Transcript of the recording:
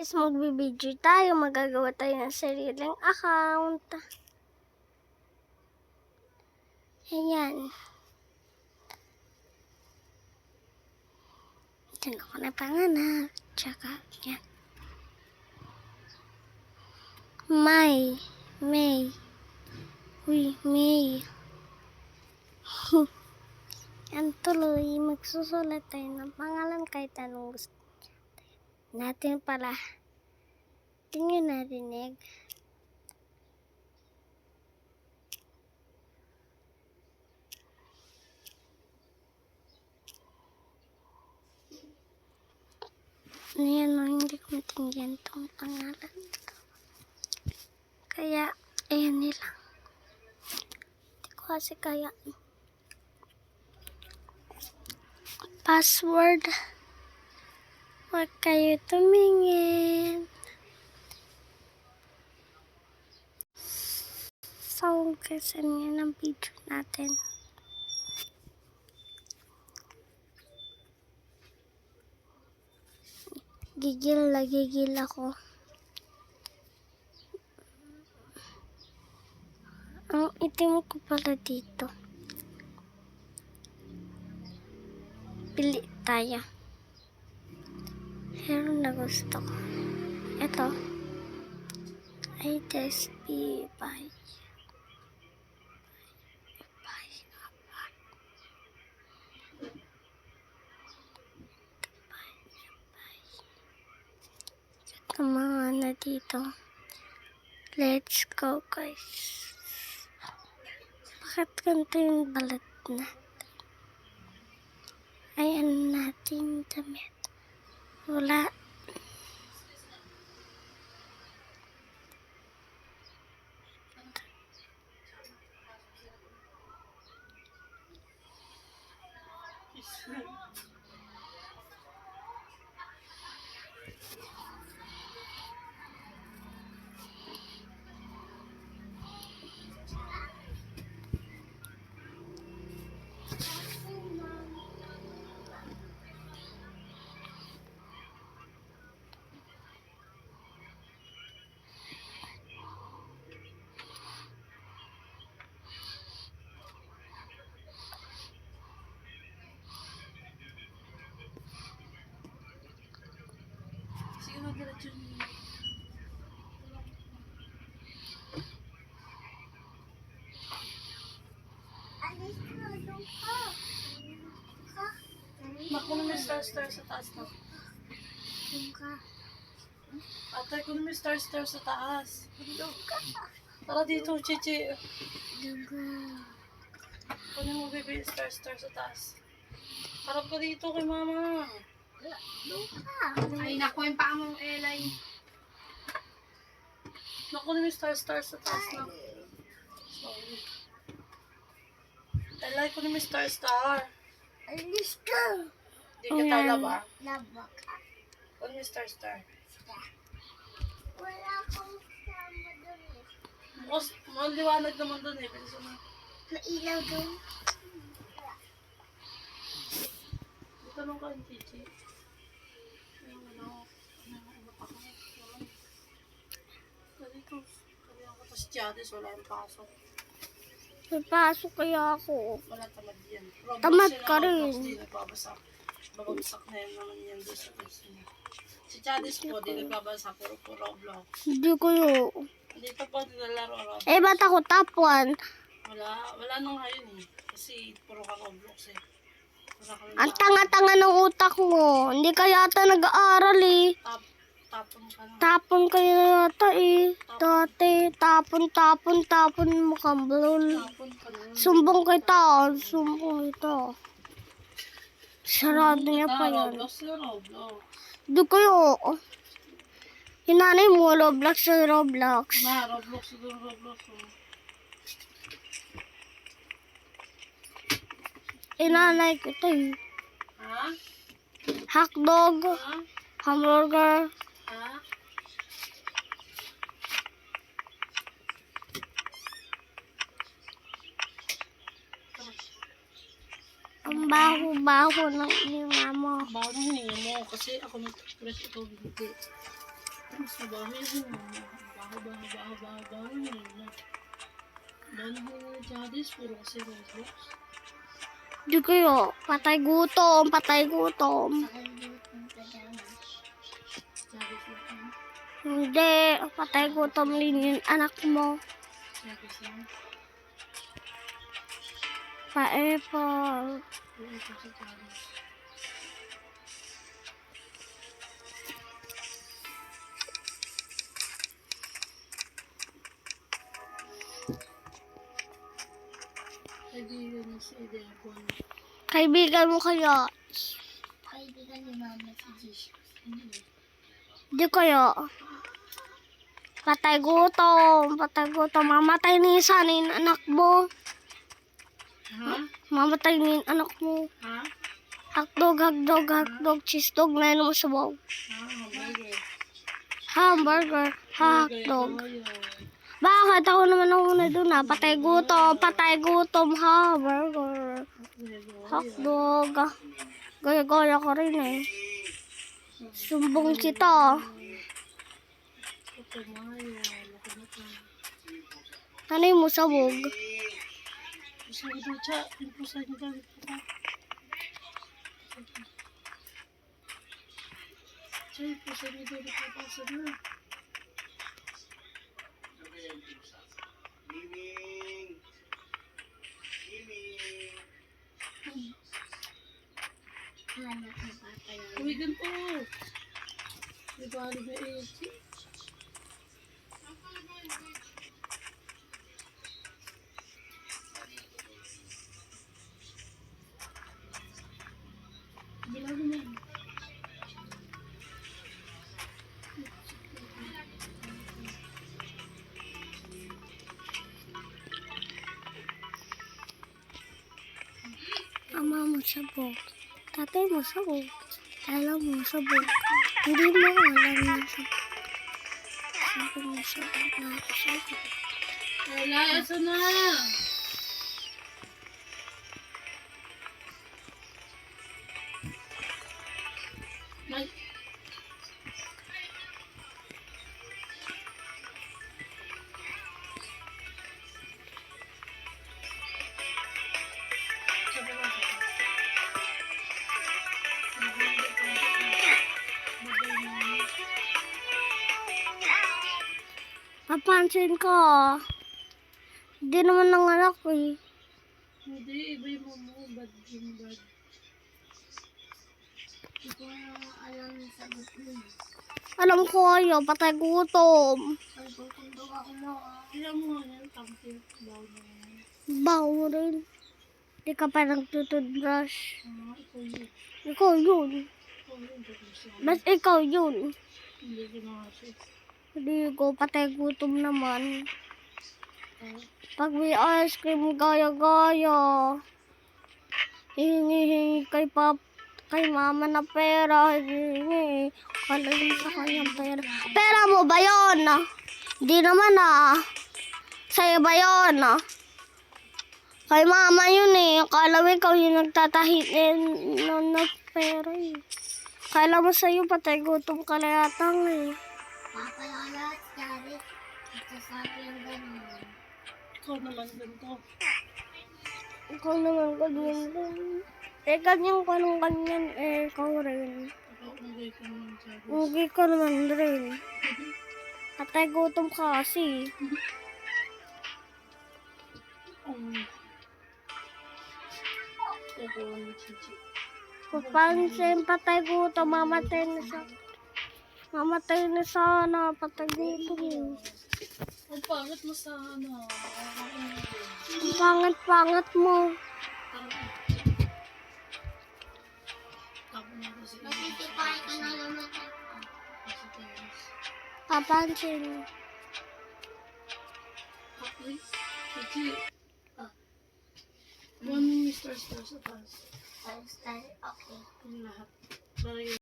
Is magbibideo tayo, magagawa tayo ng sariling account. Ayan. Diyan ako napanganak. Tsaka, yan. May. Uy, May. Yan tuloy, magsusulat tayo ng pangalan kahit anong gusto natin pala. Tingin narinig. Ayan o, hindi ko matinggan itong pangalan. Kaya, ayan nilang. Hindi ko kasi kaya. Password. Huwag kayo tumingin. So, kasi yan ang video natin. Gigil ako. Ang itim ko pala dito. Pili tayo. Pero na gusto ko. Ito. I just be by. Ito mga na dito. Let's go, guys. Bakit ganito yung balat natin? Ayan natin damit. Wala. Naku na may star sa taas na. Atay ko na may star sa taas. Tara dito, Chichi. Kunin mo, baby, star sa taas. Harap ka dito kay mama. Ay, naku, yung paa mong Elay. Naku na may star sa taas na. Sorry. Elay ko na may star. Alis ka. Hindi ka tala ba? Laba ka. Kunin mo star. Wala akong kasama doon eh. Bukas, maliwanag naman doon eh. Bilisan na. Nailaw doon. Tanong ka yung Chichi. Ano pa ka? Dito. Kaya ako pa si Chades, wala yung pasok. May pasok kaya ako. Wala tamad yan. Tamad ka rin. Hindi nagbabasak. Babagsak na yan naman yan doon sa kasi niya. Si Chades po, di nagbabasak. Puro Roblox. Hindi ko yun. Dito po, nilalaro Roblox. Eh, ba't ako top 1? Wala nang ngayon eh. Kasi puro ka Roblox eh. Wala ka Ang tanga-tanga ng utak mo. Hindi ka yata nag-aaral eh. Tapon ka na. Tapon kayo yata eh. Dati, tapon mo kamblol. Tapon ka na. Sumbong kita. Sarado niya pa yan. Roblox na Roblox. Di kayo. Yung nanay mo, Roblox sa Roblox. Na, Roblox doon, Roblox. Inanay ko ito eh. Ha? Hotdog, Ha? hamburger. Ha? Ang baho-baho ng ina mo. Bago hininga mo kasi ako nagtutulas ito hindi. Mas mabaho yun. Baho yun. Baho na Jadis, puro kasi Roblox. Di kayo, patay gutom, patay gutom. Nakalimutan ka dyan. Jadis lang. Hindi, patay gutom din yung anak mo. Jadis lang. Pa-apple. Oo, ito si Jadis. Kaibigan niya si Devon. Kaibigan mo kaya. Kaibigan ni Mama si Jesus. Di kayo. Patay gutom, patay gutom. Mamatay ni isa ni anak mo. Ha? Mamatay ni anak mo. Ha? Hotdog, cheese dog na yun mo sabaw. Ha? Hamburger. Hamburger, hotdog. Gayo. Bakit ako naman ang una doon na? Patay gutom, hamburger, hotdog. Gaya-gaya ko rin eh. Sumbong kita. Patumayo. Nakamata. Tanay mo sabog. Gusto ko doon siya. Pinupusan niyo gamit ko pa. Siya, pinupusan niyo gamit ko pa. Saan na? Hanap ng patay. Uy, ganito. Di ba, ano ba eh? Bilang mo. Ama mo sabog. Tatay mo sabog. Alam mo sabog. Hindi mo alam na sabog. Sabi mo sabog na ako sabog. Wala, asa na? May... Sabi mo, Papansin ko. Hindi naman nanganak eh. hindi, iba yung mo, bad yung bad. Hindi ko alam yung sagot mo. Alam ko kayo, patay gutom. Ay, gutom daw ako mo. Alam mo yan, tampi, daw na yan. Bawo rin. Di ka pa nagtututbrush. Ikaw yun. Ikaw yun. Ikaw yun, dito siya. Ba't ikaw yun? Hindi ko na kasi. Hindi ko, patay gutom naman. Oh. Pag may ice cream, gaya-gaya. Hingi-hingi kay mama na pera. Hingi. Kalagin sa kanyang pera. Pera mo ba yun? Hindi naman ah. Sa'yo ba yun? Kay mama yun eh. Kala mo ikaw yung nagtatahi ng pera eh. Kala mo sa'yo patay gutom ka na yatang eh. Papalala at Jari. Nagsasabi yung ganun. Ikaw naman ganito. Ikaw naman ganyan din. Eh, ganyan ka nung ganyan eh. Ikaw rin. Ikaw, ugay ko naman siya. Ugi ka naman rin. Patay gutom ka kasi. Ito ang chichi. Papansin, patay gutom. Mamatay na sa... Mamatay na sana. Patay gutom. Ang pangit mo sana. Ang pangat-pangat mo. Tapos na kasi. Natitipay ka na naman. Papansin. Uy, chichi. One Mr. Star sa taas. Style, okay. Ang lahat. Parang